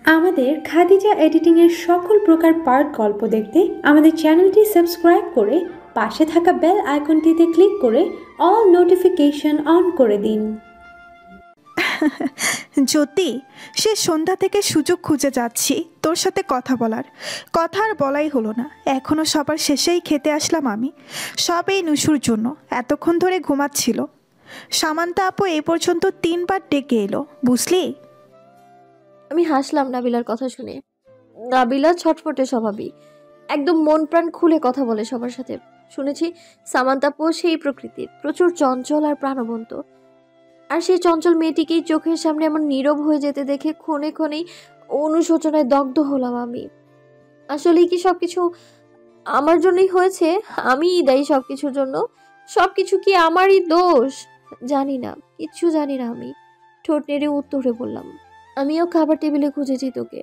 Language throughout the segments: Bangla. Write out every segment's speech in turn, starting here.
আমাদের খাদিজা এডিটিংয়ের সকল প্রকার পার্ট গল্প দেখতে আমাদের চ্যানেলটি সাবস্ক্রাইব করে পাশে থাকা বেল আইকনটিতে ক্লিক করে অল নোটিফিকেশন অন করে দিন। জ্যোতি, সে সন্ধ্যা থেকে সুযোগ খুঁজে যাচ্ছি তোর সাথে কথা বলার। কথা আর বলাই হলো না, এখনও সবার শেষেই খেতে আসলাম আমি। সব এই নুসুর জন্য এতক্ষণ ধরে ঘুমাচ্ছিল। সামান্তা আপু এই পর্যন্ত 3বার ডেকে এলো, বুঝলি? আমি হাসলাম নাবিলার কথা শুনে। নাবিলা ছটফটে স্বভাবই, একদম মন প্রাণ খুলে কথা বলে সবার সাথে। শুনেছি সামান্তাপু সেই প্রকৃতির, প্রচুর চঞ্চল আর প্রাণবন্ত। আর সেই চঞ্চল মেয়েটিকেই চোখের সামনে এমন নীরব হয়ে যেতে দেখে ক্ষণে ক্ষণেই অনুশোচনায় দগ্ধ হলাম আমি। আসলেই কি সবকিছু আমার জন্যই হয়েছে? আমিই দায়ী সবকিছুর জন্য? সবকিছু কি আমারই দোষ? জানি না, কিচ্ছু জানি না আমি। ঠোঁট নেড়ে উত্তরে বললাম, আমিও খাবার টেবিলে খুঁজেছি তোকে,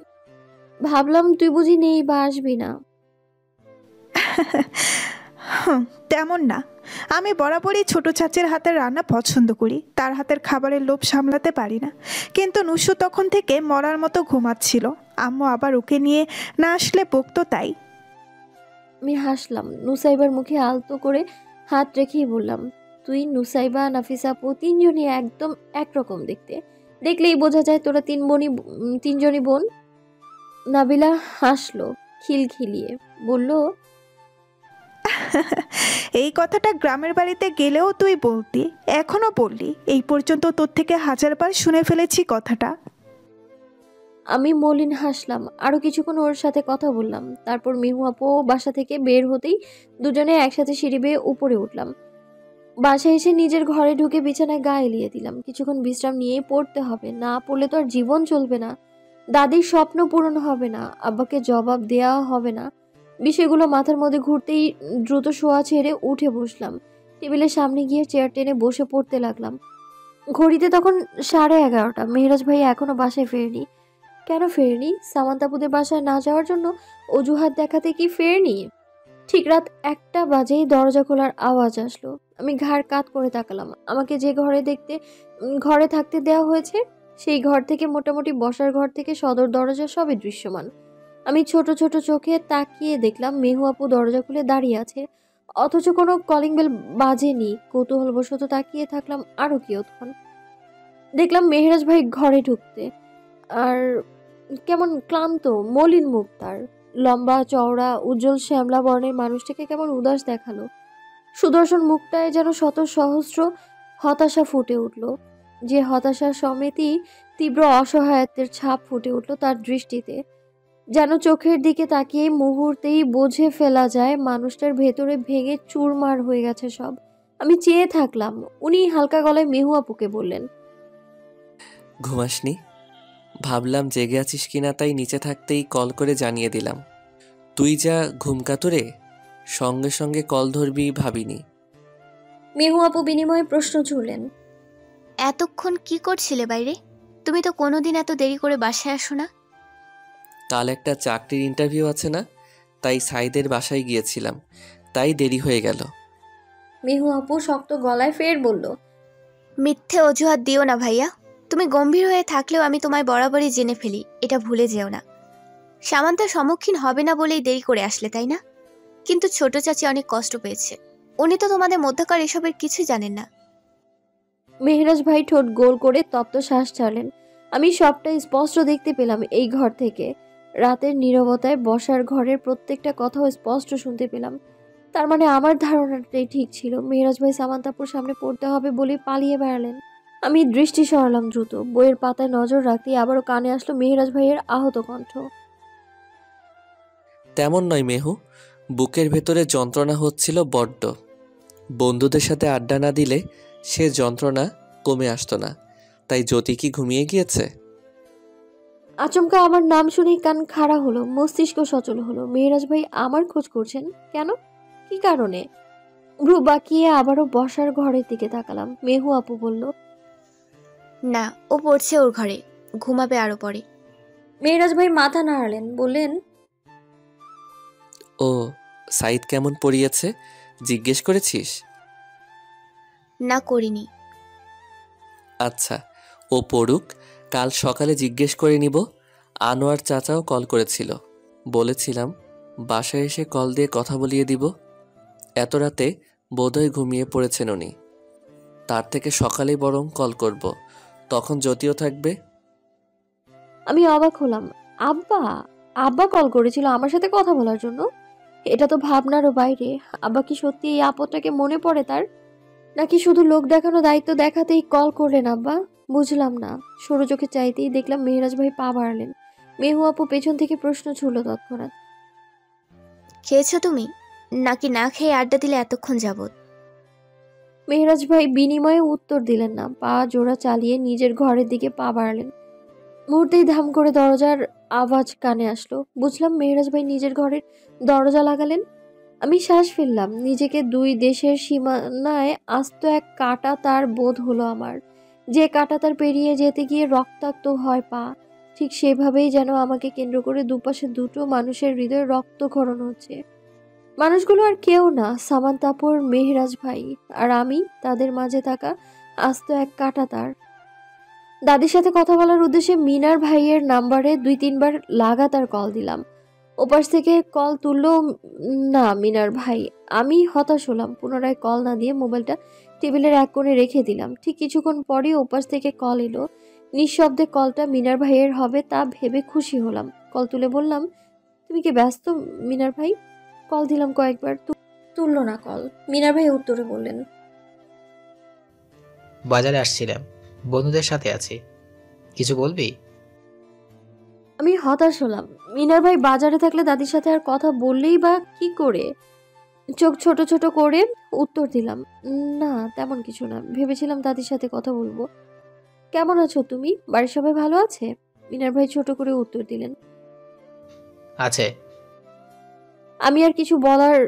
ভাবলাম তুই বুঝি নেই বা আসবি না। তেমন না, আমি বরাবরই ছোট চাচির হাতের রান্না পছন্দ করি, তার হাতের খাবারের লোভ সামলাতে পারি না। কিন্তু নুসু তখন থেকে মরার মতো ঘুমাচ্ছিল, আম্মু আবার ওকে নিয়ে না আসলে বকতো তাই। আমি হাসলাম, নুসাইবার মুখে আলতো করে হাত রেখেই বললাম, তুই, নুসাইবা, নাফিসা আপু তিনজনই একদম একরকম দেখতে, দেখলেই বোঝা যায় তোরা তিনজনই বোন। নাবিলা হাসলো খিলখিলিয়ে, বলল, এই কথাটা গ্রামের বাড়িতে গেলেও তুই বলতি, এখনো বললি। এই পর্যন্ত তোর থেকে 1000বার শুনে ফেলেছি কথাটা। আমি মলিন হাসলাম। আরো কিছুক্ষণ ওর সাথে কথা বললাম, তারপর মিহু আপু বাসা থেকে বের হতেই দুজনে একসাথে সিঁড়ি বেয়ে উপরে উঠলাম। বাসায় এসে নিজের ঘরে ঢুকে বিছানায় গা এলিয়ে দিলাম। কিছুক্ষণ বিশ্রাম নিয়েই পড়তে হবে, না পড়লে তো আর জীবন চলবে না। দাদির স্বপ্ন পূরণ হবে না, আব্বাকে জবাব দেওয়া হবে না। বিষয়গুলো মাথার মধ্যে ঘুরতেই দ্রুত শোয়া ছেড়ে উঠে বসলাম। টেবিলের সামনে গিয়ে চেয়ার টেনে বসে পড়তে লাগলাম। ঘড়িতে তখন 11:30। মেহরাজ ভাই এখনো বাসায় ফেরেনি। কেন ফেরেনি? সামান্তাপুদের বাসায় না যাওয়ার জন্য অজুহাত দেখাতে কি ফেরেনি? ঠিক রাত 1টা বাজেই দরজা খোলার আওয়াজ আসলো। আমি ঘাড় কাত করে তাকালাম। আমাকে যে ঘরে থাকতে দেওয়া হয়েছে সেই ঘর থেকে, মোটামুটি বসার ঘর থেকে সদর দরজা সবই দৃশ্যমান। আমি ছোট ছোট চোখে তাকিয়ে দেখলাম মেহু আপু দরজা খুলে দাঁড়িয়ে আছে, অথচ কোনো কলিং বেল বাজেনি। কৌতূহলবশত তাকিয়ে থাকলাম আরো কিয়ৎক্ষণ। দেখলাম মেহরাজ ভাই ঘরে ঢুকতে, আর কেমন ক্লান্ত, মলিন মুখ তার। লম্বা চওড়া উজ্জ্বল শ্যামলা বর্ণের মানুষটাকে কেমন উদাস দেখালো। সুদর্শন মুখটায় যেন শত সহস্র হতাশা ফুটে উঠল, যে হতাশা সমেতই তীব্র অসহায়ত্বের ছাপ ফুটে উঠল তার দৃষ্টিতে। যেন চোখের দিকে তাকিয়ে মুহূর্তেই বুঝে ফেলা যায় মানুষটার ভেতরে ভেঙে চুরমার হয়ে গেছে সব। আমি চেয়ে থাকলাম। উনি হালকা গলায় মেহু আপুকে বললেন, ঘুমাসনি? ভাবলাম জেগে আছিস কিনা, তাই নিচে থাকতেই কল করে জানিয়ে দিলাম। তুই যা ঘুমকাতুরে, সঙ্গে সঙ্গে কল ধরবি ভাবিনি। মেহু আপু বিনিময়ে প্রশ্ন ছুড়লেন, এতক্ষণ কি করছিলে বাইরে? তুমি তো কোনোদিন এত দেরি করে বাসায় আসো না। কাল একটা চাকরির ইন্টারভিউ আছে না, তাই সাইদের বাসায় গিয়েছিলাম, তাই দেরি হয়ে গেল। মেহু আপু শক্ত গলায় ফের বলল, মিথ্যে অজুহাত দিও না ভাইয়া। তুমি গম্ভীর হয়ে থাকলেও আমি তোমায় বরাবরই জেনে ফেলি, এটা ভুলে যেও না। সামান্তার সম্মুখীন হবে না বলেই দেরি করে আসলে, তাই না? কিন্তু ছোট চাচি অনেক কষ্ট পেয়েছে। উনি তো তোমাদের মধ্যকার এসবের কিছুই জানেন না। মেহরাজ ভাই ঠোঁট গোল করে তপ্ত শ্বাস ছাড়লেন। আমি সবটা স্পষ্ট দেখতে পেলাম এই ঘর থেকে। রাতের নীরবতায় বসার ঘরের প্রত্যেকটা কথাও স্পষ্ট শুনতে পেলাম। তার মানে আমার ধারণাটাই ঠিক ছিল। মেহরাজ ভাই সামান্তাপুর সামনে পড়তে হবে বলে পালিয়ে বেড়ালেন। আমি দৃষ্টি সরালাম দ্রুত। বইয়ের পাতায় নজর রাখতেই আবারও কানে আসলো মেহরাজ ভাইয়ের আহত কণ্ঠ। তেমন নয় মেহু, বুকের ভেতরে যন্ত্রণা হচ্ছিল বড্ড। বন্ধুদের সাথে আড্ডা না দিলে সে যন্ত্রণা কমে আসতো না। তাই জ্যোতি কি ঘুমিয়ে গিয়েছে? আচমকা আমার নাম শুনেই কান খাড়া হলো, মস্তিষ্ক সচল হলো। মেহরাজ ভাই আমার খোঁজ করছেন কেন? কি কারণে? ভ্রু বাঁকিয়ে আবারও বসার ঘরের দিকে তাকালাম। মেহু আপু বলল, না, ও পড়ছে ওর ঘরে, ঘুমাবে আরো পরে। মেহরাজ ভাই মাথা নাড়ালেন, বললেন, ও, সাইদ কেমন পড়িয়েছে জিজ্ঞেস করেছিস? না, করিনি। আচ্ছা, ও পড়ুক, কাল সকালে জিজ্ঞেস করে নিব। আনোয়ার চাচাও কল করেছিল, বলেছিলাম বাসায় এসে কল দিয়ে কথা বলিয়ে দিব। এত রাতে বোধহয় ঘুমিয়ে পড়েছেন উনি, তার থেকে সকালেই বরং কল করব, তখন জ্যোতিও থাকবে। আমি অবাক হলাম। আব্বা? আব্বা কল করেছিল আমার সাথে কথা বলার জন্য? এটা তো ভাবনারও বাইরে। আব্বা কি সত্যি এই আপদটাকে মনে পড়ে তার, নাকি শুধু লোক দেখানো দায়িত্ব দেখাতেই কল করলেন আব্বা? বুঝলাম না। সরু চোখে চাইতেই দেখলাম মেহরাজ ভাই পা বাড়ালেন। মেহু আপু পেছন থেকে প্রশ্ন ছুড়ল তৎক্ষণাৎ। খেয়েছো তুমি, নাকি না খেয়ে আড্ডা দিলে এতক্ষণ যাবত? মেহরাজ ভাই বিনিময়ে উত্তর দিলেন না, পা জোড়া চালিয়ে নিজের ঘরের দিকে পা বাড়ালেন। মুহূর্তেই ধাম করে দরজার আওয়াজ কানে আসলো। বুঝলাম মেহরাজ ভাই নিজের ঘরের দরজা লাগালেন। আমি শ্বাস ফেললাম। নিজেকে দুই দেশের সীমানায় আস্ত এক কাঁটা তার বোধ হলো আমার। যে কাঁটা তার পেরিয়ে যেতে গিয়ে রক্তাক্ত হয় পা, ঠিক সেভাবেই যেন আমাকে কেন্দ্র করে দুপাশে দুটো মানুষের হৃদয়ে রক্তক্ষরণ হচ্ছে। মানুষগুলো আর কেউ না, সামান্তাপুর, মেহরাজ ভাই আর আমি, তাদের মাঝে থাকা আস্ত এক কাঁটা তার। দাদির সাথে কথা বলার উদ্দেশ্যে মিনার ভাইয়ের নাম্বারে 2-3 বার লাগাতার কল দিলাম। ওপাশ থেকে কল তুললো না মিনার ভাই। আমি হতাশ হলাম। পুনরায় কল না দিয়ে মোবাইলটা টেবিলের এক কোণে রেখে দিলাম। ঠিক কিছুক্ষণ পরই ওপাশ থেকে কল এলো। নিঃশব্দে কলটা মিনার ভাইয়ের হবে তা ভেবে খুশি হলাম। কল তুলে বললাম, তুমি কি ব্যস্ত মিনার ভাই? কল দিলাম কয়েকবার, তুললো না কল। মিনার ভাই উত্তরে বললেন, বাজারে আসছিলাম, বন্ধুদের সাথে আছি, কিছু বলবি? আমি হতাশ হলাম। মিনার ভাই বাজারে থাকলে দাদির সাথে আর কথা বললেই বা কি করে? চোখ ছোট ছোট করে উত্তর দিলাম, না তেমন কিছু না, ভেবেছিলাম দাদির সাথে কথা বলবো। কেমন আছো তুমি? বাড়ির সবাই ভালো আছে? মিনার ভাই ছোট করে উত্তর দিলেন। আছে। আমি আর কিছু বলার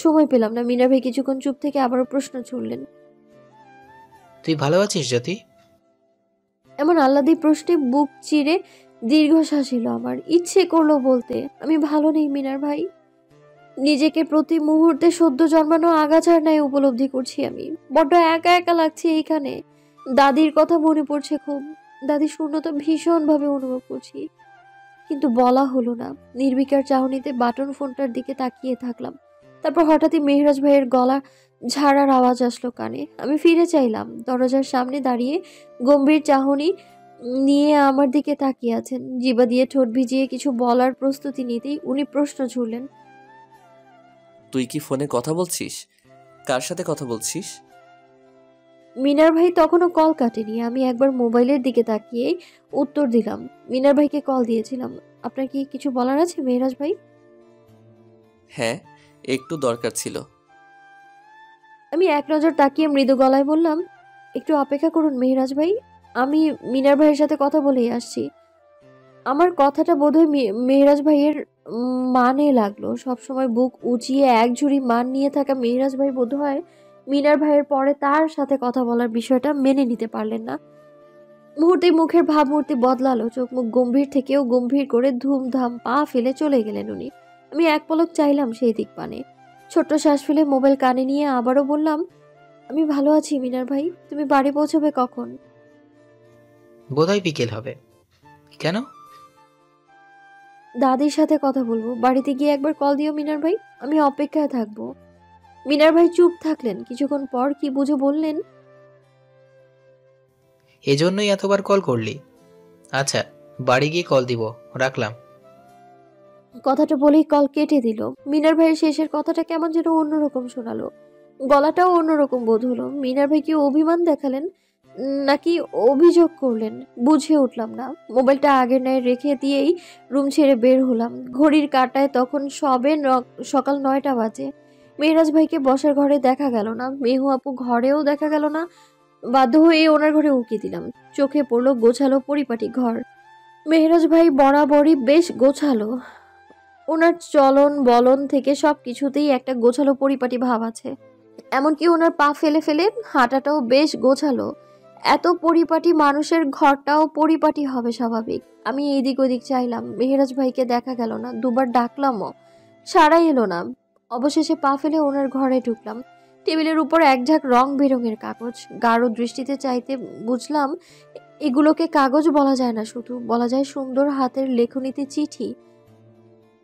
সময় পেলাম না। মিনার ভাই কিছুক্ষণ চুপ থেকে আবারও প্রশ্ন ছুড়লেন, তুই ভালো আছিস জ্যোতি? এমন আহ্লাদি প্রশ্নে বুক চিরে দীর্ঘশ্বাস এলো আমার। ইচ্ছে করলো বলতে, আমি ভালো নেই মিনার ভাই। নিজেকে প্রতি মুহূর্তে সদ্য জন্মানো আগাছার ন্যায় উপলব্ধি করছি আমি। বড্ড একা একা লাগছে এইখানে। দাদির কথা মনে পড়ছে খুব। দাদির শূন্যতা ভীষণভাবে অনুভব করছি, কিন্তু বলা হলো না। নির্বিকার চাহনিতে বাটন ফোনটার দিকে তাকিয়ে থাকলাম। তারপর হঠাৎই মেহরাজ ভাইয়ের গলা ঝাড়ার আওয়াজ আসলো কানে। আমি ফিরে চাইলাম। দরজার সামনে দাঁড়িয়ে গম্ভীর চাহনি নিয়ে আমার দিকে তাকিয়ে আছেন। জিবা দিয়ে ঠোঁট ভিজিয়ে কিছু বলার প্রস্তুতি নিতেই উনি প্রশ্ন ছুড়লেন, তুই কি ফোনে কথা বলছিস? কার সাথে কথা বলছিস? মিনার ভাই তখনও কল কাটেনি। আমি একবার মোবাইলের দিকে তাকিয়ে উত্তর দিলাম, মিনার ভাইকে কল দিয়েছিলাম। আপনার কি কিছু বলার আছে মেহরাজ ভাই? হ্যাঁ, একটু দরকার ছিল। আমি এক নজর তাকিয়ে মৃদু গলায় বললাম, একটু অপেক্ষা করুন মেহরাজ ভাই, আমি মিনার ভাইয়ের সাথে কথা বলেই আসছি। আমার কথাটা বোধহয় মেহরাজ ভাইয়ের মানে লাগলো। সবসময় বুক উঁচিয়ে এক ঝুড়ি মান নিয়ে থাকা মেহরাজ ভাই বোধহয় মিনার ভাইয়ের পরে তার সাথে কথা বলার বিষয়টা মেনে নিতে পারলেন না। মুহূর্তে মুখের ভাবমূর্তি বদলালো। চোখ মুখ গম্ভীর থেকেও গম্ভীর করে ধুমধাম পা ফেলে চলে গেলেন উনি। আমি এক পলক চাইলাম সেই দিক পানে। ছোট্ট শ্বাস ফেলে মোবাইল কানে নিয়ে আবারও বললাম, আমি ভালো আছি মিনার ভাই। তুমি বাড়ি পৌঁছবে কখন? বোধহয় বিকেল হবে। কেন? দাদির সাথে কথা বলবো। বাড়িতে গিয়ে একবার কল দিও মিনার ভাই, আমি অপেক্ষায় থাকবো। মিনার ভাই চুপ থাকলেন। কিছুক্ষণ পর কি বুঝে বললেন, এজন্যই এতবার কল করলি? আচ্ছা, বাড়ি গিয়ে কল দিব, রাখলাম। কথাটা বলেই কল কেটে দিল। মিনার ভাইয়ের শেষের কথাটা কেমন যেন অন্যরকম শোনালো। গলাটাও অন্যরকম বোধ হলো। মিনার ভাই কি অভিমান দেখালেন নাকি অভিযোগ করলেন বুঝে উঠলাম না। মোবাইলটা আগের ন্যায় রেখে দিয়েই রুম ছেড়ে বের হলাম। ঘড়ির কাঁটায় তখন সবে সকাল 9টা বাজে। মেহরাজ ভাইকে বসার ঘরে দেখা গেল না। মেহু আপু ঘরেও দেখা গেল না। বাধ্য হয়ে ওনার ঘরে উকি দিলাম। চোখে পড়লো গোছালো পরিপাটি ঘর। মেহরাজ ভাই বরাবরই বেশ গোছালো। ওনার চলন বলন থেকে সব কিছুতেই একটা গোছালো পরিপাটি ভাব আছে। এমনকি ওনার পা ফেলে ফেলে হাঁটাটাও বেশ গোছালো। এত পরিপাটি মানুষের ঘরটাও পরিপাটি হবে স্বাভাবিক। আমি এদিক ওদিক চাইলাম, মেহরাজ ভাইকে দেখা গেল না। দুবার ডাকলামও, সাড়াই এলো না। অবশেষে পা ফেলে ওনার ঘরে ঢুকলাম। টেবিলের উপর এক ঝাঁক রং বেরঙের কাগজ। গাঢ় দৃষ্টিতে চাইতে বুঝলাম এগুলোকে কাগজ বলা যায় না, শুধু বলা যায় সুন্দর হাতের লেখনীতে চিঠি,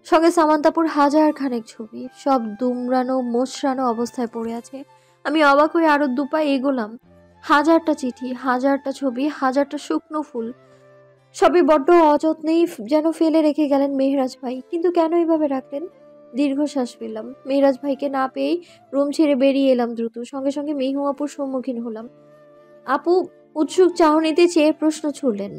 সঙ্গে সামান্তাপুর হাজার খানেক ছবি, সব দুমড়ানো মোচড়ানো অবস্থায় পড়ে আছে। আমি অবাক হয়ে আরো দুপা এগোলাম। হাজারটা চিঠি, হাজারটা ছবি, হাজারটা শুকনো ফুল, সবই বড্ড অযত্নেই যেন ফেলে রেখে গেলেন মেহরাজ ভাই। কিন্তু কেন এইভাবে রাখলেন? দীর্ঘশ্বাস ফেললাম। মেহরাজ ভাইকে না পেয়েই রুম ছেড়ে বেরিয়ে এলাম দ্রুত। সঙ্গে সঙ্গে মিহু আপুর সম্মুখীন হলাম। আপু উৎসুক চাহনিতে চেয়ে প্রশ্ন ছুড়লেন,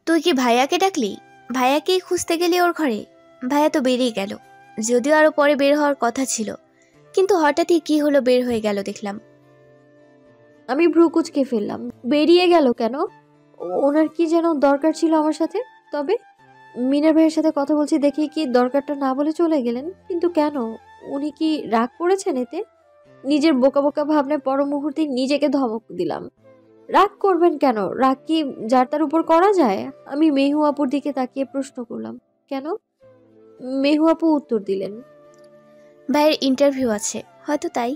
তুই কি ভাইয়াকে ডাকলি? ভাইয়াকেই খুঁজতে গেলি ওর ঘরে? ভাইয়া তো বেরিয়ে গেল, যদিও আরো পরে বের হওয়ার কথা ছিল, কিন্তু হঠাৎই কি হলো বের হয়ে গেল দেখলাম। আমি ভ্রু কুঁচকে ফেললাম। বেরিয়ে গেল কেন? ওনার কি যেন দরকার ছিল আমার সাথে। তবে মিনার ভাইয়ের সাথে কথা বলছি দেখে কি দরকারটা না বলে চলে গেলেন? কিন্তু কেন? উনি কি রাগ করেছেন এতে? নিজের বোকা বোকা ভাবনায় পর মুহূর্তে নিজেকে ধমক দিলাম। রাগ করবেন কেন? রাগ কি যার তার উপর করা যায়? আমি মেহু আপুর দিকে তাকিয়ে প্রশ্ন করলাম, কেন? মেহু আপু উত্তর দিলেন, ভাইয়ের ইন্টারভিউ আছে, হয়তো তাই।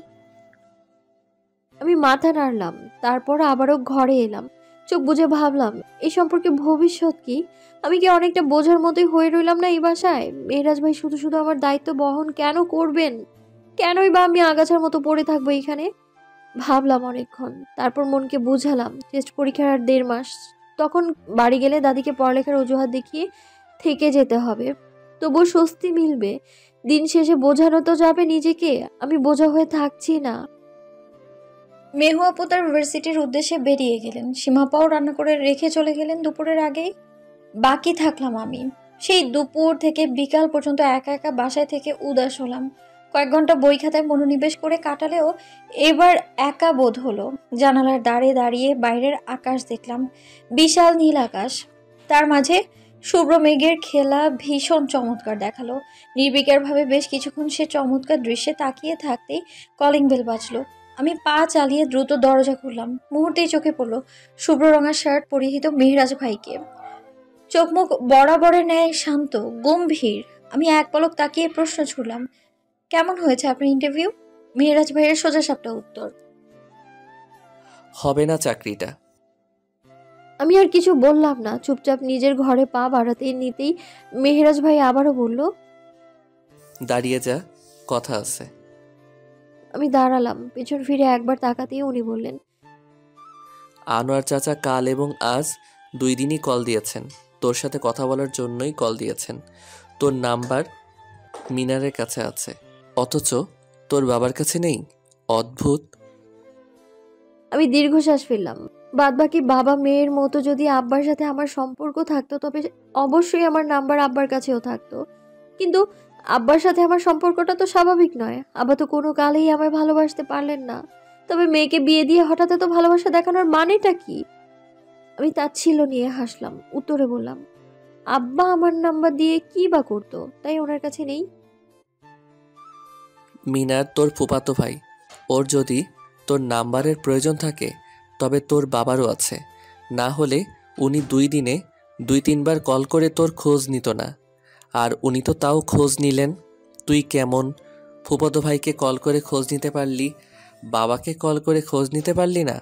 আমি মাথা নাড়লাম। তারপর আবারও ঘরে এলাম। চোখ বুজে ভাবলাম, এই সম্পর্কে ভবিষ্যৎ কি? আমি কি অনেকটা বোঝার মতোই হয়ে রইলাম না এই বাসায়? মেহরাজ ভাই শুধু শুধু আমার দায়িত্ব বহন কেন করবেন? কেনই বা আমি আগাছার মতো পড়ে থাকবো এখানে? ভাবলাম অনেকক্ষণ। তারপর মনকে বুঝালাম, টেস্ট পরীক্ষার আর 1.5 মাস। তখন বাড়ি গেলে দাদিকে পড়ালেখার অজুহাত দেখিয়ে থেকে যেতে হবে, তবুও স্বস্তি মিলবে। দিন শেষে বোঝানো তো যাবে নিজেকে, আমি বোঝা হয়ে থাকছি না। মেহু আপু তার ভার্সিটির উদ্দেশ্যে বেরিয়ে গেলেন। সীমাপাও রান্না করে রেখে চলে গেলেন দুপুরের আগেই। বাকি থাকলাম আমি। সেই দুপুর থেকে বিকাল পর্যন্ত একা একা বাসায় থেকে উদাস হলাম। কয়েক ঘন্টা বই খাতায় মনোনিবেশ করে কাটালেও এবার একা বোধ হলো। জানালার দাঁড়ে দাঁড়িয়ে বাইরের আকাশ দেখলাম, বিশাল নীল আকাশ। তার মাঝে শুভ্র মেঘের খেলা ভীষণ চমৎকার দেখালো। নির্বিকারভাবে বেশ কিছুক্ষণ সে চমৎকার দৃশ্যে তাকিয়ে থাকতেই কলিং বেল বাজলো। আমি পা চালিয়ে দ্রুত দরজা খুললাম। মুহূর্তেই চোখে পড়লো শুভ্র রঙের শার্ট পরিহিত মেহরাজ ভাইকে। চোখ মুখ বরাবরের ন্যায় শান্ত, গম্ভীর। আমি এক পলক তাকিয়ে প্রশ্ন ছুড়লাম, কেমন হয়েছে আপনার ইন্টারভিউ? মেহরাজ ভাইয়ের সোজাসাপটা উত্তর, হবে না চাকরিটা। আমি আর কিছু বললাম না, চুপচাপ নিজের ঘরে পা বাড়াতে নিতেই মেহরাজ ভাই আবারও বলল, দাঁড়িয়ে যা, কথা আছে। আমি দাঁড়ালাম। পেছন ফিরে একবার তাকাতেই উনি বললেন, আনোয়ার চাচা কাল এবং আজ 2 দিনই কল দিয়েছেন, তোর সাথে কথা বলার জন্যই কল দিয়েছেন। তোর নাম্বার মিনারের কাছে আছে, অথচ তোর বাবার কাছে নেই। অদ্ভুত। আমি দীর্ঘশ্বাস ফেললাম। বাদবাকি বাবা মেয়ের মতো যদি আব্বার সাথে আমার সম্পর্ক থাকতো, তবে অবশ্যই আমার নাম্বার আব্বার কাছেও থাকতো। কিন্তু আব্বার সাথে আমার সম্পর্কটা তো স্বাভাবিক নয়। আব্বা তো কোনো কালেই আমায় ভালোবাসতে পারলেন না। তবে মেয়েকে বিয়ে দিয়ে হঠাৎ এত ভালোবাসা দেখানোর মানেটা কি? আমি তাচ্ছিল্য নিয়ে হাসলাম। উত্তরে বললাম, আব্বা আমার নাম্বার দিয়ে কি বা করতো, তাই ওনার কাছে নেই। মিনার তোর ফুফাতো ভাই, ওর যদি তোর নাম্বারের প্রয়োজন থাকে তবে তোর বাবারও আছে। না হলে উনি 2 দিনে 2-3 বার কল করে তোর খোঁজ নিত না। আর উনি তো তাও খোঁজ নিলেন। তুই কেমন ফুফাতো ভাইকে কল করে খোঁজ নিতে পারলি, বাবাকে কল করে খোঁজ নিতে পারলি না?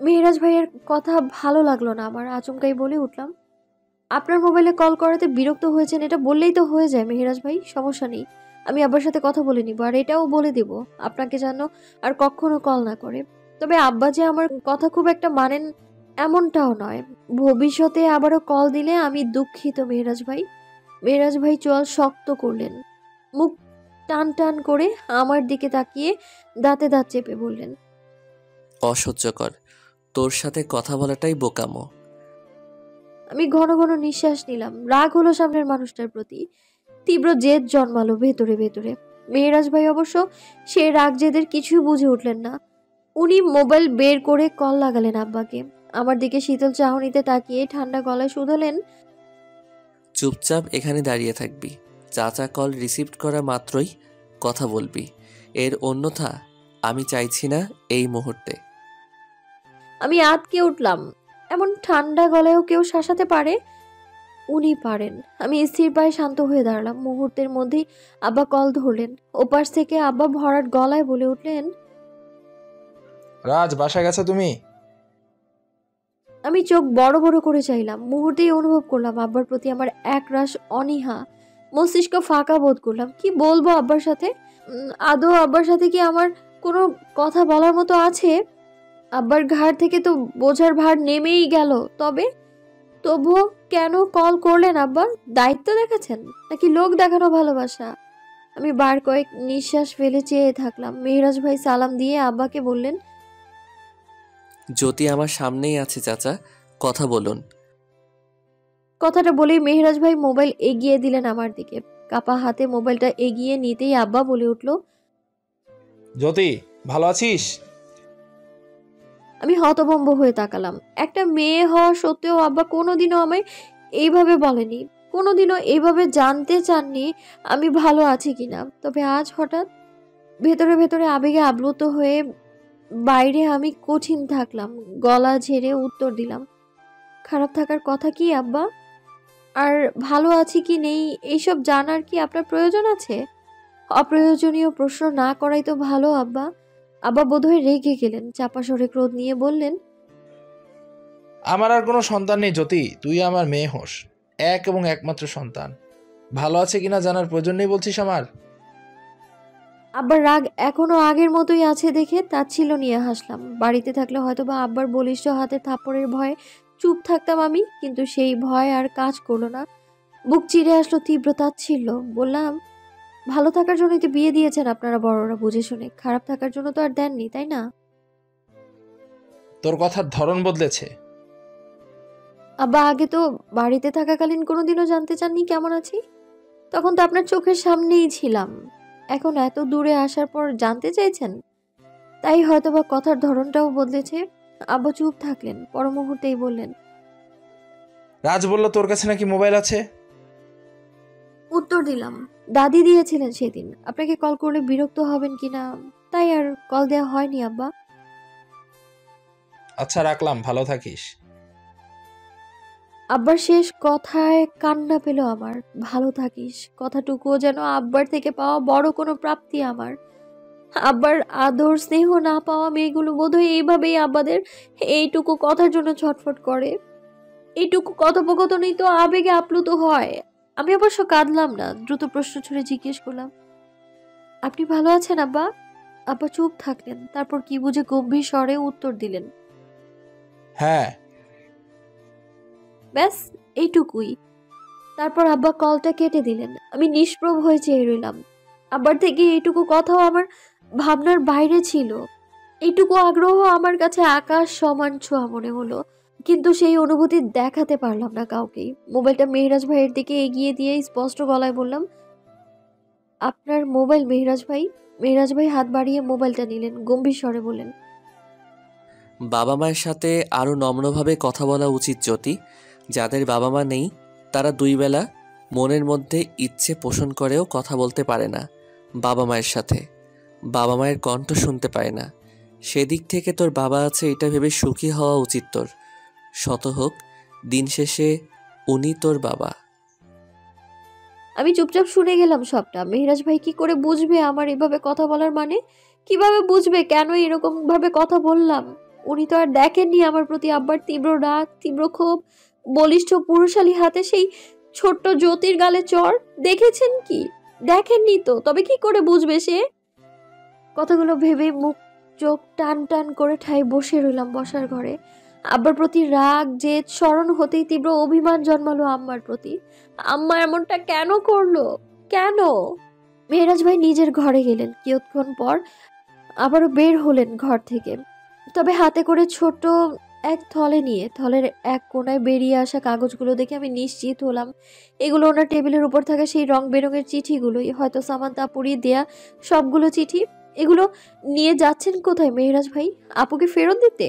মেহরাজ ভাইয়ের কথা ভালো লাগলো না আমার। আচমকাই বলে উঠলাম, আপনার মোবাইলে কল করাতে বিরক্ত হয়েছেন এটা বললেই তো হয়ে যায় মেহরাজ ভাই, সমস্যা নেই। আমি আব্বার সাথে কথা বলে নিব, আর এটাও বলে দিব আপনাকে যেন আর কখনো কল না করে। তবে আব্বা যে আমার কথা খুব একটা মানেন এমনটাও নয়। ভবিষ্যতে আবারও কল দিলে আমি দুঃখিত মেহরাজ ভাই। মেহরাজ ভাই চোয়াল শক্ত করলেন, মুখ টান টান করে আমার দিকে তাকিয়ে দাঁতে দাঁত চেপে বললেন, অসহ্যকর, তোর সাথে কথা বলাটাই বোকামো। আমি ঘন ঘন নিঃশ্বাস নিলাম। রাগ হলো সামনের মানুষটার প্রতি, তীব্র জেদ জন্মালো ভেতরে ভেতরে। মেহরাজ ভাই অবশ্য সে রাগ জেদের কিছুই বুঝে উঠলেন না। উনি মোবাইল বের করে কল লাগালেন আব্বাকে। আমার দিকে শীতল চাহনিতে তাকিয়ে ঠান্ডা গলায় শুধালেন, চুপচাপ এখানে দাঁড়িয়ে থাকবি। চাচা কল রিসিভ করা মাত্রই কথা বলবি, এর অন্যথা আমি চাইছি না এই মুহূর্তে। আমি আঁতকে উঠলাম। এমন ঠান্ডা গলায়ও কেউ শাসাতে পারে? উনি পারেন। আমি স্থির পায়ে শান্ত হয়ে দাঁড়ালাম। মুহূর্তের মধ্যেই আব্বা কল ধরলেন। ওপাশ থেকে আব্বা ভরাট গলায় বলে উঠলেন, রাজ, বাসায় গেছো তুমি? আমি চোখ বড় বড় করে চাইলাম। মুহূর্তেই অনুভব করলাম আব্বার প্রতি আমার একরাশ অনীহা। মস্তিষ্ক ফাঁকা বোধ করলাম। কি বলবো আব্বার সাথে? আদৌ আব্বার সাথে কি আমার কোনো কথা বলার মতো আছে? আব্বার ঘাড় থেকে তো বোঝার ভার নেমেই গেল। তবুও কেন কল করলেন আব্বা? দায়িত্ব দেখাচ্ছেন নাকি লোক দেখানো ভালোবাসা? আমি বার কয়েক নিঃশ্বাস ফেলে চেয়ে থাকলাম। মেহরাজ ভাই সালাম দিয়ে আব্বাকে বললেন, জ্যোতি আমার সামনেই আছে চাচা, কথা বলুন। কথাটা বলেই মেহরাজ ভাই মোবাইল এগিয়ে দিলেন আমার দিকে। কাপা হাতে মোবাইলটা এগিয়ে নিতেই আব্বা বলে উঠল, জ্যোতি, ভালো আছিস? আমি হতভম্ব হয়ে তাকালাম। একটা মেয়ে হওয়া সত্ত্বেও আব্বা কোনোদিনও আমায় এইভাবে বলেনি, কোনোদিনও এইভাবে জানতে চাননি আমি ভালো আছি কিনা। তবে আজ হঠাৎ ভেতরে ভেতরে আবেগে আপ্লুত হয়ে বাইরে আমি কঠিন থাকলাম। গলা ঝেড়ে উত্তর দিলাম, খারাপ থাকার কথা কি আব্বা? আর ভালো আছি কি নেই এইসব জানার কি আপনার প্রয়োজন আছে? অপ্রয়োজনীয় প্রশ্ন না করাই তো ভালো আব্বা। আব্বা বোধহয় রেগে গেলেন। চাপা স্বরে ক্রোধ নিয়ে বললেন, আমার আর কোনো সন্তান নেই জ্যোতি, তুই আমার মেয়ে হোস, এক এবং একমাত্র সন্তান। ভালো আছে কিনা জানার প্রয়োজন নেই বলছিস আমার? আব্বার রাগ এখনো আগের মতোই আছে দেখে তাচ্ছিল্য নিয়ে হাসলাম। বাড়িতে থাকলে হয়তোবা আব্বার বলিষ্ঠ হাতে থাপ্পড়ের ভয়ে চুপ থাকতাম আমি, কিন্তু সেই ভয় আর কাজ করলো না। বুক চিরে আসলো তীব্র তাচ্ছিল্য। বললাম, ভালো থাকার জন্যই তো বিয়ে দিয়েছেন আপনারা বড়রা বুঝে শুনে, খারাপ থাকার জন্য তো আর দেননি, তাই না? তোর কথার ধরন বদলেছে। আব্বা আগে তো বাড়িতে থাকাকালীন কোনোদিনও জানতে চাননি কেমন আছি। তখন তো আপনার চোখের সামনেই ছিলাম। এখন এত দূরে আসার পর জানতে চাইছেন, তাই হয়তোবা কথার ধরনটাও বদলেছে। আব্বা চুপ থাকলেন, পর মুহূর্তেই বললেন, রাজ বলল তোর কাছে নাকি মোবাইল আছে। উত্তর দিলাম, দাদি দিয়েছিলেন সেদিন। আপনাকে কল করলে বিরক্ত হবেন কিনা তাই আর কল দেওয়া হয়নি আব্বা। আচ্ছা রাখলাম, ভালো থাকিস। আব্বার শেষ কথায় কান্না পেল আমার। ভালো থাকিস কথাটুকুও যেন আব্বার থেকে পাওয়া বড় কোনো প্রাপ্তি আমার। আব্বার আদর স্নেহ না পাওয়া মেয়েগুলো বোধহয় এইভাবেই আব্বাদের এইটুকু কথার জন্য ছটফট করে। এইটুকু কথোপকথনই তো আবেগে আপ্লুত হয়। আমি অবশ্য কাঁদলাম না, দ্রুত প্রশ্ন ছুড়ে জিজ্ঞেস করলাম, আপনি ভালো আছেন আব্বা? আব্বা চুপ থাকলেন, তারপর কি বুঝে গম্ভীর স্বরে উত্তর দিলেন, হ্যাঁ। ব্যাস এইটুকুই। তারপর আব্বা কলটা কেটে দিলেন। আমি নিষ্প্রভ হয়ে চেয়ে রইলাম। আব্বার থেকে এইটুকু কথাও আমার ভাবনার বাইরে ছিল। এইটুকু আগ্রহ আমার কাছে আকাশ সমান ছোঁয়া মনে হলো, কিন্তু সেই অনুভূতি দেখাতে পারলাম না কাউকেই। মোবাইলটা মেহরাজ ভাইয়ের দিকে এগিয়ে দিয়ে স্পষ্ট গলায় বললাম, আপনার মোবাইল মেহরাজ ভাই। মেহরাজ ভাই হাত বাড়িয়ে মোবাইলটা নিলেন, গম্ভীর স্বরে বললেন, বাবা মায়ের সাথে আরও নম্রভাবে কথা বলা উচিত জ্যোতি। যাদের বাবা মা নেই তারা দুই বেলা মনের মধ্যে ইচ্ছে পোষণ করেও কথা বলতে পারে না বাবা মায়ের সাথে, বাবা মায়ের কণ্ঠ শুনতে পায় না। সেদিক থেকে তোর বাবা আছে এটা ভেবে সুখী হওয়া উচিত তোর। শত হোক দিন শেষে উনি তোর বাবা। আমি চুপচাপ শুনে গেলাম সবটা। মেহরাজ ভাই কি করে বুঝবে আমার এভাবে কথা বলার মানে? কিভাবে বুঝবে কেন এরকম ভাবে কথা বললাম? উনি তো আর দেখেননি আমার প্রতি আব্বার তীব্র রাগ, তীব্র ক্ষোভ, বলিষ্ঠ পুরুষালী হাতে সেই ছোট্ট জ্যোতির গালে চড়। দেখেছেন কি? দেখেননি তো, তবে কি করে বুঝবে সে? কথাগুলো ভেবে মুখ চোখ টান টান করে ঠায় বসে রইলাম বসার ঘরে। আব্বার প্রতি রাগ জেদ স্মরণ হতেই তীব্র অভিমান জন্মালো আম্মার প্রতি। আম্মা এমনটা কেন করলো? কেন? মেহরাজ ভাই নিজের ঘরে গেলেন। কিয়ৎক্ষণ পর আবারও বের হলেন ঘর থেকে, তবে হাতে করে ছোট এক থলে নিয়ে। থলের এক কোনায় বেরিয়ে আসা কাগজগুলো দেখে আমি নিশ্চিত হলাম এগুলো ওনার টেবিলের উপর থাকা সেই রং বেরঙের চিঠিগুলোই, হয়তো সামান্তা আপুরিয়ে দেয়া সবগুলো চিঠি। এগুলো নিয়ে যাচ্ছেন কোথায় মেহরাজ ভাই? আপুকে ফেরত দিতে?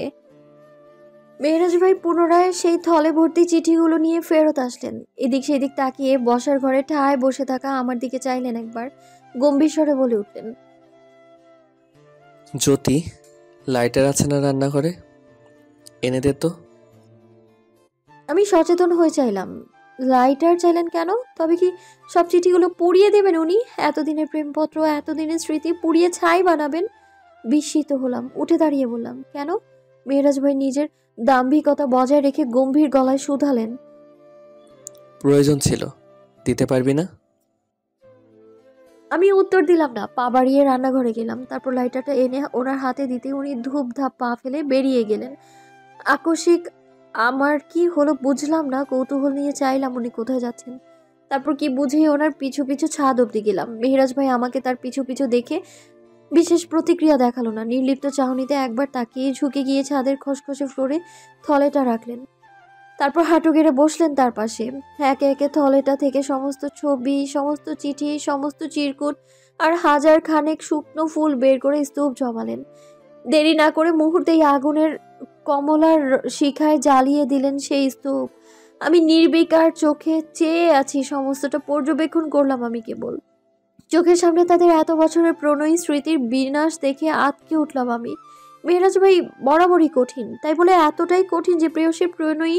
মেহরাজ ভাই পুনরায় সেই থলে ভর্তি চিঠিগুলো নিয়ে ফেরত আসলেন। এদিক সেদিক তাকিয়ে বসার ঘরে ঠায় বসে থাকা আমার দিকে চাইলেন একবার, গম্ভীর স্বরে বলে উঠলেন, জ্যোতি, লাইটার আছে না রান্না করে? এনে দে তো। আমি সচেতন হয়ে চাইলাম, লাইটার চাইলেন কেন? তবে কি সব চিঠিগুলো পুড়িয়ে দেবেন উনি? এতদিনের প্রেমপত্র, এতদিনের স্মৃতি পুড়িয়ে ছাই বানাবেন? বিস্মিত হলাম, উঠে দাঁড়িয়ে বললাম, কেন? মেহরাজ ভাই নিজের দাম্ভিকতা বজায় রেখে গম্ভীর গলায় শুধালেন, প্রয়োজন ছিল, দিতে পারবি না? আমি উত্তর দিলাম না। পা বাড়িয়ে রান্নাঘরে গেলাম। তারপর লাইটারটা এনে ওনার হাতে দিতে উনি ধূপ ধাপ পা ফেলে বেরিয়ে গেলেন। আকস্মিক আমার কি হলো বুঝলাম না। কৌতূহল নিয়ে চাইলাম উনি কোথায় যাচ্ছেন। তারপর কি বুঝেই ওনার পিছু পিছু ছাদ অব্দি গেলাম। মেহেরাজ ভাই আমাকে তার পিছু পিছু দেখে বিশেষ প্রতিক্রিয়া দেখালো না। নির্লিপ্ত চাহনিতে একবার তাকিয়ে ঝুঁকে গিয়ে ছাদের খসখসে ফ্লোরে থলেটা রাখলেন। তারপর হাঁটু গেড়ে বসলেন তার পাশে। একে একে থলেটা থেকে সমস্ত ছবি, সমস্ত চিঠি, সমস্ত চিরকুট আর হাজার খানেক শুকনো ফুল বের করে স্তূপ জমালেন। দেরি না করে মুহূর্তেই আগুনের কমলার শিখায় জ্বালিয়ে দিলেন সেই স্তূপ। আমি নির্বিকার চোখে চেয়ে আছি। সমস্তটা পর্যবেক্ষণ করলাম আমি কেবল। চোখের সামনে তাদের এত বছরের প্রণয়ী স্মৃতির বিনাশ দেখে আঁতকে উঠলাম আমি। মেহেরাজ ভাই বরাবরই কঠিন, তাই বলে এতটাই কঠিন যে প্রেয়সীর প্রণয়ী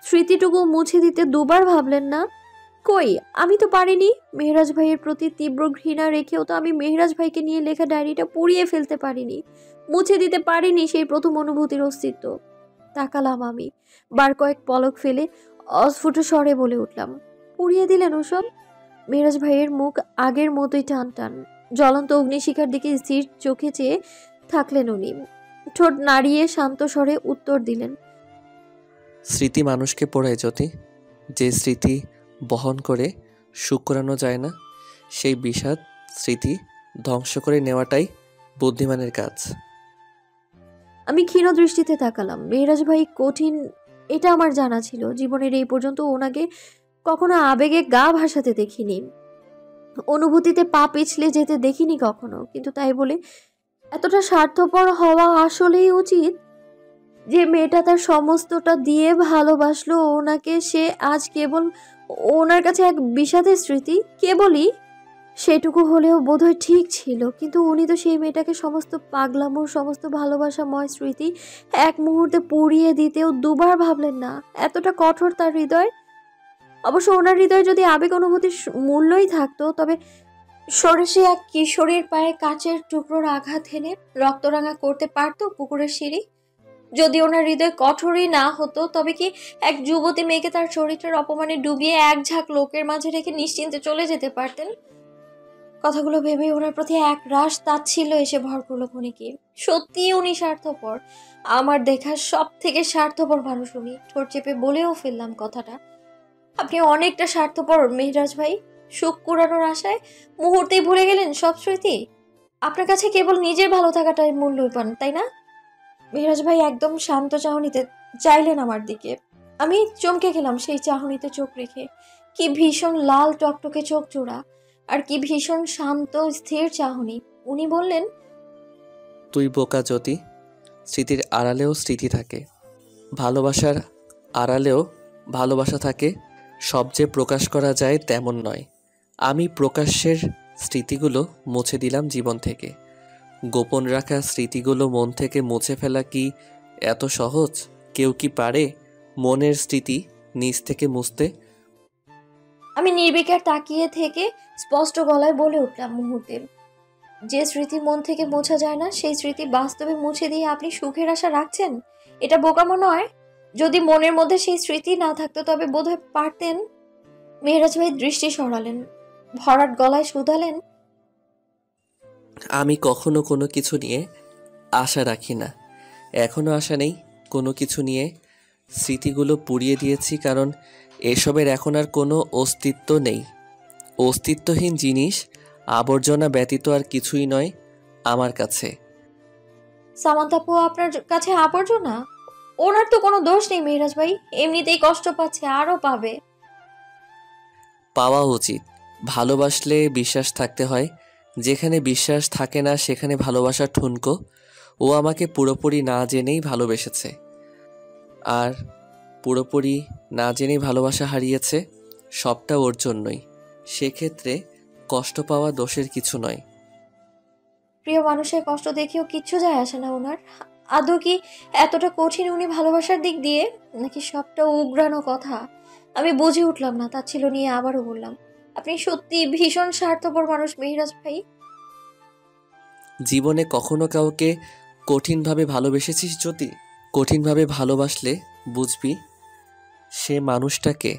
স্মৃতিটুকু মুছে দিতে দুবার ভাবলেন না? কই, আমি তো পারিনি। মেহেরাজ ভাইয়ের প্রতি তীব্র ঘৃণা রেখেও তো আমি মেহেরাজ ভাইকে নিয়ে লেখা ডায়েরিটা পুড়িয়ে ফেলতে পারিনি, মুছে দিতে পারিনি সেই প্রথম অনুভূতির অস্তিত্ব। তাকালাম আমি, বার কয়েক পলক ফেলে অস্ফুট স্বরে বলে উঠলাম, পুড়িয়ে দিলেন ওসব? মেহেরাজ ভাইয়ের মুখ আগের মতোই টান টান। জ্বলন্ত অগ্নিশিখার দিকে স্থির চোখে চেয়ে থাকলেন উনি। ঠোঁট নাড়িয়ে শান্ত স্বরে উত্তর দিলেন, স্মৃতি মানুষকে পোড়ায় জ্যোতি। যে স্মৃতি বহন করে সুখ করানো যায় না, সেই বিষাদ স্মৃতি ধ্বংস করে নেওয়াটাই বুদ্ধিমানের কাজ। আমি ক্ষীণ দৃষ্টিতে তাকালাম। মেহেরাজ ভাই কঠিন এটা আমার জানা ছিল। জীবনের এই পর্যন্ত ওনাকে কখনো আবেগে গা ভাসাতে দেখিনি, অনুভূতিতে পা পিছলে যেতে দেখিনি কখনো। কিন্তু তাই বলে এতটা স্বার্থপর হওয়া আসলেই উচিত? যে মেয়েটা তার সমস্তটা দিয়ে ভালোবাসলো ওনাকে, সে আজ কেবল ওনার কাছে এক বিষাদের স্মৃতি। কেবলই সেটুকু হলেও বোধহয় ঠিক ছিল। কিন্তু উনি তো সেই মেয়েটাকে সমস্ত পাগলামোর, সমস্ত ভালোবাসাময় স্মৃতি এক মুহূর্তে পুড়িয়ে দিতেও দুবার ভাবলেন না। এতটা কঠোর তার হৃদয়। অবশ্য ওনার হৃদয়ে যদি আবেগ অনুভূতির মূল্যই থাকতো, তবে সরেসে এক কিশোরীর পায়ে কাচের টুকরোর আঘাত হেনে রক্তরাঙা করতে পারতো পুকুরের সিঁড়ি। যদি ওনার হৃদয় কঠোরই না হতো, তবে কি এক যুবতী মেয়েকে তার চরিত্রের অপমানে ডুবিয়ে এক ঝাঁক লোকের মাঝে রেখে নিশ্চিন্তে চলে যেতে পারতেন? কথাগুলো ভেবে ওনার প্রতি এক রাশ তাচ্ছিল্য এসে ভর করলো ক্ষণিকে। সত্যি উনি স্বার্থপর, আমার দেখা সব থেকে স্বার্থপর মানুষ উনি। ঠোঁট চেপে বলেও ফেললাম কথাটা। আপনি অনেকটা স্বার্থপর মেহেরাজ ভাই। সুখ কুড়ানোর আশায় মুহূর্তেই ভুলে গেলেন সব স্মৃতি। আপনার কাছে কেবল নিজের ভালো থাকাটাই মূল্যবান, তাই না? মেহেরাজ ভাই একদম শান্ত চাহনিতে চাইলেন আমার দিকে। আমি চমকে গেলাম সেই চাহনিতে চোখ রেখে। কি ভীষণ লাল টকটকে চোখ জোড়া, আর কি ভীষণ শান্ত স্থির চাহনি। উনি বললেন, তুই বোকা জ্যোতি। স্মৃতির আড়ালেও স্মৃতি থাকে, ভালোবাসার আড়ালেও ভালোবাসা থাকে। সব যে প্রকাশ করা যায় তেমন নয়। আমি প্রকাশ্যের স্মৃতিগুলো মুছে দিলাম জীবন থেকে। গোপন রাখা স্মৃতিগুলো মন থেকে মুছে ফেলা কি এত সহজ? কেউ কি পারে মনের স্মৃতি নিজ থেকে মুছতে? আমি নির্বিকার তাকিয়ে থেকে স্পষ্ট গলায় বলে উঠলাম মুহূর্তে, যে স্মৃতি মন থেকে মোছা যায় না, সেই স্মৃতি বাস্তবে মুছে দিয়ে আপনি সুখের আশা রাখছেন? এটা বোকামো নয়? যদি মনের মধ্যে সেই স্মৃতি না থাকতো, তবে বোধহয় পারতেন। মেহেরাজ ভাই দৃষ্টি সরালেন, ভরাট গলায় শুধালেন, আমি কখনো কোনো কিছু নিয়ে আশা রাখি না, এখনো আশা নেই কোনো কিছু নিয়ে। স্মৃতিগুলো পুড়িয়ে দিয়েছি, কারণ এসবের এখন আর কোনো অস্তিত্ব নেই। অস্তিত্বহীন জিনিস আবর্জনা ব্যতীত আর কিছুই নয় আমার কাছে। সামান্তাপু আপনার কাছে আবর্জনা? ওনার তো কোনো দোষ নেই মেহেরাজ ভাই, এমনিতেই কষ্ট পাচ্ছে, আরো পাবে। পাওয়া উচিত। ভালোবাসলে বিশ্বাস থাকতে হয়, যেখানে বিশ্বাস থাকে না সেখানে ভালোবাসা ঠুনকো। ও আমাকে পুরোপুরি না জেনেই ভালোবেসেছে, আর পুরোপুরি না জেনেই ভালোবাসা হারিয়েছে। সবটা ওর জন্যই। সেক্ষেত্রে কষ্ট পাওয়া দোষের কিছু নয়। প্রিয় মানুষের কষ্ট দেখেও কিচ্ছু যায় আসে না ওনার। আদৌ কি এতটা কঠিন উনি ভালোবাসার দিক দিয়ে, নাকি সবটা উগ্রানো কথা? আমি বুঝে উঠলাম না। তাচ্ছিল নিয়ে আবারও বললাম, আপনি সত্যি ভীষণ স্বার্থপর মানুষ মেহেরাজ ভাই। জীবনে কখনো কাউকে কঠিনভাবে ভালোবেসেছিস জ্যোতি? কঠিনভাবে ভালোবাসলে বুঝবি সে মানুষটাকে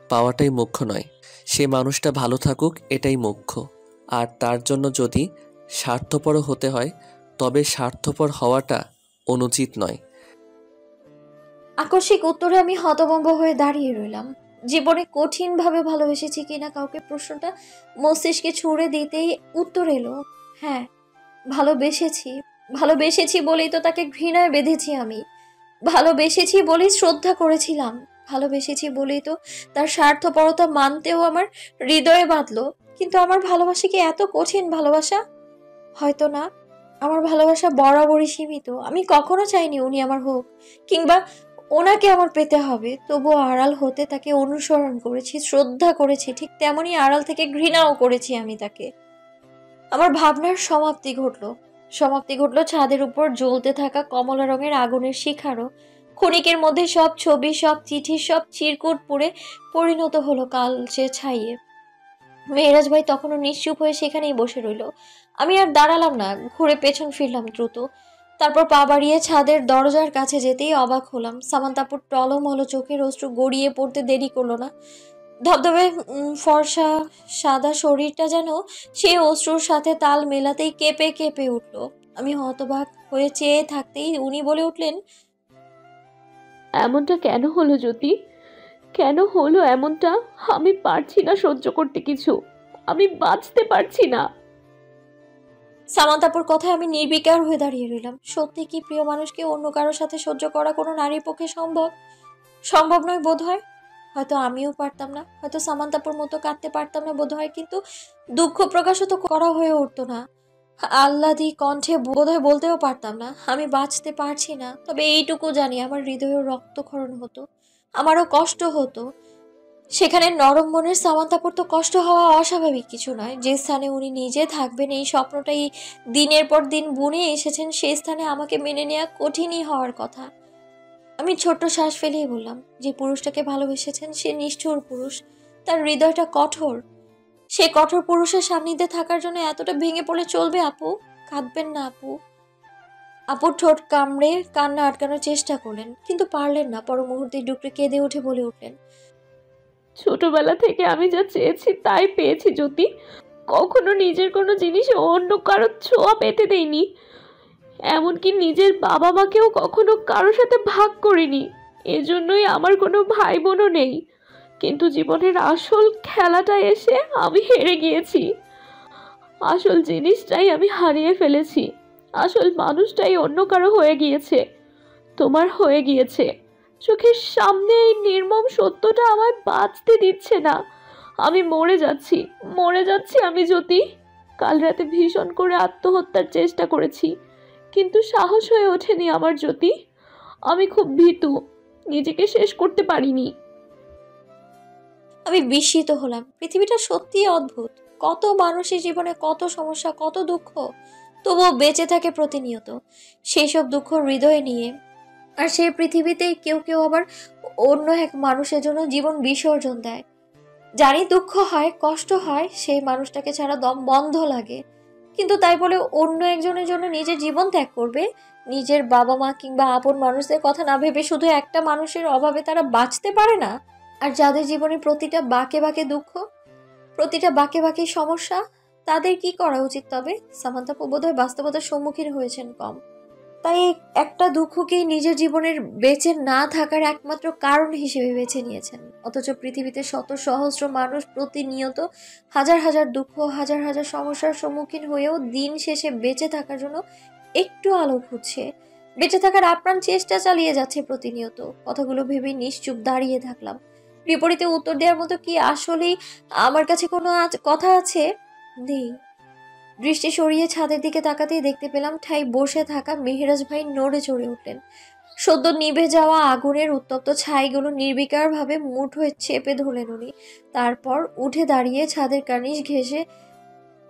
পাওয়াটাই মুখ্য নয়, সে মানুষটা ভালো থাকুক এটাই মুখ্য। আর তার জন্য যদি স্বার্থপরও হতে হয় তবে স্বার্থপর হওয়াটা অনুচিত নয়। আকস্মিক উত্তরে আমি হতভম্ব হয়ে দাঁড়িয়ে রইলাম। জীবনে কঠিনভাবে ভালোবেসেছি কিনা কাউকে প্রশ্নটা মস্তিষ্কে ছুড়ে দিতেই উত্তর এলো, হ্যাঁ ভালোবেসেছি। ভালোবেসেছি বলেই তো তাকে ঘৃণায় বেঁধেছি আমি। ভালোবেসেছি বলেই শ্রদ্ধা করেছিলাম। ভালোবেসেছি বলেই তো তার স্বার্থপরতা মানতেও আমার হৃদয়ে বাঁধলো। কিন্তু আমার ভালোবাসা কি এত কঠিন ভালোবাসা? হয়তো না। আমার ভালোবাসা বরাবরই সীমিত। আমি কখনো চাইনি উনি আমার হোক, কিংবা ওনাকে আমার পেতে হবে। তবুও আড়াল হতে তাকে অনুসরণ করেছি, শ্রদ্ধা করেছি, ঠিক তেমনই আড়াল থেকে ঘৃণাও করেছি আমি তাকে। আমার ভাবনার সমাপ্তি ঘটলো ছাদের উপর জ্বলতে থাকা কমলা রঙের আগুনের শিখারও। ক্ষণিকের মধ্যে সব ছবি, সব চিঠি, সব চিরকুট পুড়ে পরিণত হলো কালচে ছাইয়ে। মেহেরাজ ভাই তখনও নিশ্চুপ হয়ে সেখানেই বসে রইল। আমি আর দাঁড়ালাম না, ঘুরে পেছন ফিরলাম দ্রুত। তারপর পা বাড়িয়ে ছাদের দরজার কাছে যেতেই অবাক হলাম। সামান্তাপুর টলমল চোখের অশ্রু গড়িয়ে পড়তে দেরি করলো না। ধবধবে ফর্সা সাদা শরীরটা যেন সেই অশ্রুর সাথে তাল মেলাতেই কেঁপে কেঁপে উঠল। আমি হতবাক হয়ে চেয়ে থাকতেই উনি বলে উঠলেন, এমনটা কেন হলো জ্যোতি? কেন হলো এমনটা? আমি পারছি না সহ্য করতে কিছু। আমি বাঁচতে পারছি না। সামান্তাপুর কথায় আমি নির্বিকার হয়ে দাঁড়িয়ে রইলাম। সত্যি কি প্রিয় মানুষকে অন্য কারোর সাথে সহ্য করা কোনো নারীর পক্ষে সম্ভব নয় বোধ হয়। হয়তো আমিও পারতাম না, হয়তো সামান্তাপুর মতো কাঁদতে পারতাম না বোধ হয়, কিন্তু দুঃখ প্রকাশও তো করা হয়ে উঠতো না। আহ্লাদি কণ্ঠে বোধহয় বলতেও পারতাম না আমি বাঁচতে পারছি না। তবে এইটুকু জানি আমার হৃদয়েও রক্তক্ষরণ হতো, আমারও কষ্ট হতো। সেখানে নরম মনের সামান্তাপুর তো কষ্ট হওয়া অস্বাভাবিক কিছু নয়। যে স্থানে উনি নিজে থাকবেন এই স্বপ্নটাই দিনের পর দিন বুনে এসেছেন, সেই স্থানে আমাকে মেনে নেওয়া কঠিনই হওয়ার কথা। আমি ছোট্ট শ্বাস ফেলেই বললাম, যে পুরুষটাকে ভালোবেসেছেন সে নিষ্ঠুর পুরুষ, তার হৃদয়টা কঠোর। সে কঠোর পুরুষের সান্নিধ্যে থাকার জন্য এতটা ভেঙে পড়লে চলবে আপু? কাঁদবেন না আপু। আপুর ঠোঁট কামড়ে কান্না আটকানোর চেষ্টা করলেন, কিন্তু পারলেন না। পর মুহূর্তে ডুকরে কেঁদে উঠে বলে উঠলেন, ছোটবেলা থেকে আমি যা চেয়েছি তাই পেয়েছি জ্যোতি। কখনো নিজের কোনো জিনিস অন্য কারো ছোঁয়া পেতে দেইনি। এমনকি নিজের বাবা মাকেও কখনো কারোর সাথে ভাগ করিনি। এজন্যই আমার কোনো ভাই বোনও নেই। কিন্তু জীবনের আসল খেলাটা এসে আমি হেরে গিয়েছি। আসল জিনিসটাই আমি হারিয়ে ফেলেছি। আসল মানুষটাই অন্য কারো হয়ে গিয়েছে, তোমার হয়ে গিয়েছে। চোখের সামনে এই নির্মম সত্যটা আমায় বাঁচতে দিচ্ছে না। আমি মরে যাচ্ছি আমি জ্যোতি। কাল রাতে ভীষণ করে আত্মহত্যার চেষ্টা করেছি, কিন্তু সাহস হয়ে ওঠেনি আমার জ্যোতি। আমি খুব ভীতু, নিজেকে শেষ করতে পারিনি। আমি বিস্মিত হলাম। পৃথিবীটা সত্যিই অদ্ভুত। কত মানুষের জীবনে কত সমস্যা, কত দুঃখ, তবুও বেঁচে থাকে প্রতিনিয়ত সেই সব দুঃখ হৃদয়ে নিয়ে। আর সেই পৃথিবীতে কেউ কেউ আবার অন্য এক মানুষের জন্য জীবন বিসর্জন দেয়। জানি দুঃখ হয়, কষ্ট হয়, সেই মানুষটাকে ছাড়া দম বন্ধ লাগে, কিন্তু তাই বলে অন্য একজনের জন্য নিজের জীবন ত্যাগ করবে? নিজের বাবা মা কিংবা আপন মানুষদের কথা না ভেবে শুধু একটা মানুষের অভাবে তারা বাঁচতে পারে না? আর যাদের জীবনে প্রতিটা বাঁকে বাঁকে দুঃখ, প্রতিটা বাঁকে বাঁকে সমস্যা, তাদের কি করা উচিত তবে? সামান্তা বোধহয় বাস্তবতার সম্মুখীন হয়েছেন কম, তাই একটা দুঃখকেই নিজের জীবনের বেঁচে না থাকার একমাত্র কারণ হিসেবে বেছে নিয়েছেন। অথচ পৃথিবীতে শত সহস্র মানুষ প্রতিনিয়ত হাজার হাজার দুঃখ, হাজার হাজার সমস্যার সম্মুখীন হয়েও দিন শেষে বেঁচে থাকার জন্য একটু আলো খুঁজছে, বেঁচে থাকার আপ্রাণ চেষ্টা চালিয়ে যাচ্ছে প্রতিনিয়ত। কথাগুলো ভেবেই নিশ্চুপ দাঁড়িয়ে থাকলাম। বিপরীতে উত্তর দেওয়ার মতো কি আসলেই আমার কাছে কোনো কথা আছে? নেই। দৃষ্টি সরিয়ে ছাদের দিকে তাকাতেই দেখতে পেলাম ঠাই বসে থাকা মেহেরাজ ভাই নড়ে চড়ে উঠলেন। সদ্য নিভে যাওয়া আগুনের উত্তপ্ত ছাইগুলো নির্বিকারভাবে মুঠোয় চেপে ধরলেন উনি। তারপর উঠে দাঁড়িয়ে ছাদের কার্নিশ ঘেঁষে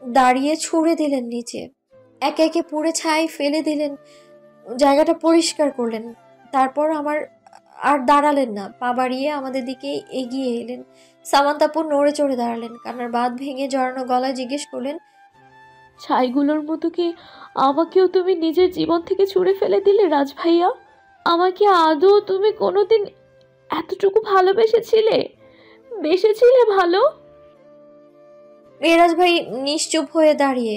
দাঁড়িয়ে ছুঁড়ে দিলেন নিচে। একে একে পুড়ে ছাই ফেলে দিলেন, জায়গাটা পরিষ্কার করলেন। তারপর আর দাঁড়ালেন না, পা বাড়িয়ে আমাদের দিকে এগিয়ে এলেন। সামান্তাপুর নড়ে চড়ে দাঁড়ালেন, কান্নার বাঁধ ভেঙে জড়ানো গলায় জিজ্ঞেস করলেন, ছাইগুলোর মতো কি আমাকেও তুমি নিজের জীবন থেকে ছুঁড়ে ফেলে দিলে রাজ ভাইয়া? আমাকে আদৌ তুমি কোনোদিন এতটুকু ভালোবেসেছিলে? বেসেছিলে ভালো? মেরাজ ভাই নিশ্চুপ হয়ে দাঁড়িয়ে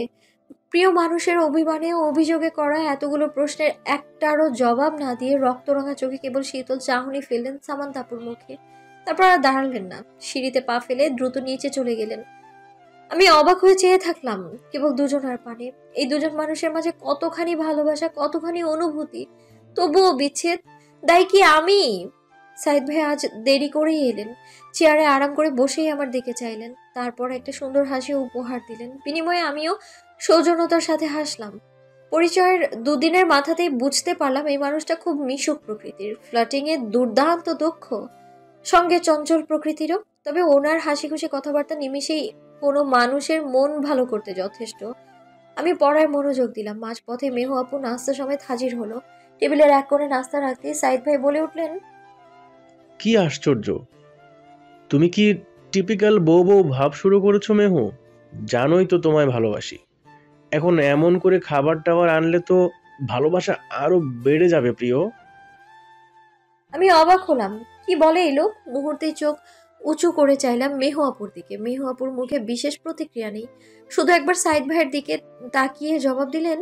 প্রিয় মানুষের অভিমানে ও অভিযোগে করা এতগুলো প্রশ্নের একটারও জবাব না দিয়ে রক্তরঙা চোখে কেবল শীতল চাহনি ফেললেন সামান্তাপুর মুখে। তারপর আর দাঁড়ালেন না, সিঁড়িতে পা ফেলে দ্রুত নিচে চলে গেলেন। আমি অবাক হয়ে চেয়ে থাকলাম কেবল দুজনার পানে। এই দুজন মানুষের মাঝে কতখানি ভালোবাসা, কতখানি অনুভূতি, তবুও বিচ্ছেদ। দায়ী কি আমি? সাইদ ভাই আজ দেরি করেই এলেন। চেয়ারে আরাম করে বসেই আমার দিকে চাইলেন, তারপর একটা সুন্দর হাসি উপহার দিলেন। বিনিময়ে আমিও সৌজন্যতার সাথে হাসলাম। পরিচয়ের দুদিনের মাথাতেই বুঝতে পারলাম এই মানুষটা খুব মিশুক প্রকৃতির, ফ্লার্টিং এ দুর্দান্ত দক্ষ, সঙ্গে চঞ্চল প্রকৃতিরও। তবে ওনার হাসি খুশি কথাবার্তা নিমিষেই কোনো মানুষের মন ভালো করতে যথেষ্ট। আমি পড়ায় মনোযোগ দিলাম। মাঝপথে মেহু আপু নাস্তা সমেত হাজির হলো। টেবিলের এক কোণে নাস্তা রাখতে সাইদ ভাই বলে উঠলেন, কি আশ্চর্য, তুমি কি টিপিক্যাল বউ বউ ভাব শুরু করেছো মেহু? জানোই তো তোমায় ভালোবাসি। এখন এমন করে খাবার টাবার আনলে তো ভালোবাসা আরো বেড়ে যাবে প্রিয়। আমি অবাক হলাম। কি বলে এই লোক? মুহূর্তেই চোখ উঁচু করে চাইলাম মেহু আপুর দিকে। মেহু আপুর মুখে বিশেষ প্রতিক্রিয়া নেই, শুধু একবার সাইদ ভাইয়ের দিকে তাকিয়ে জবাব দিলেন,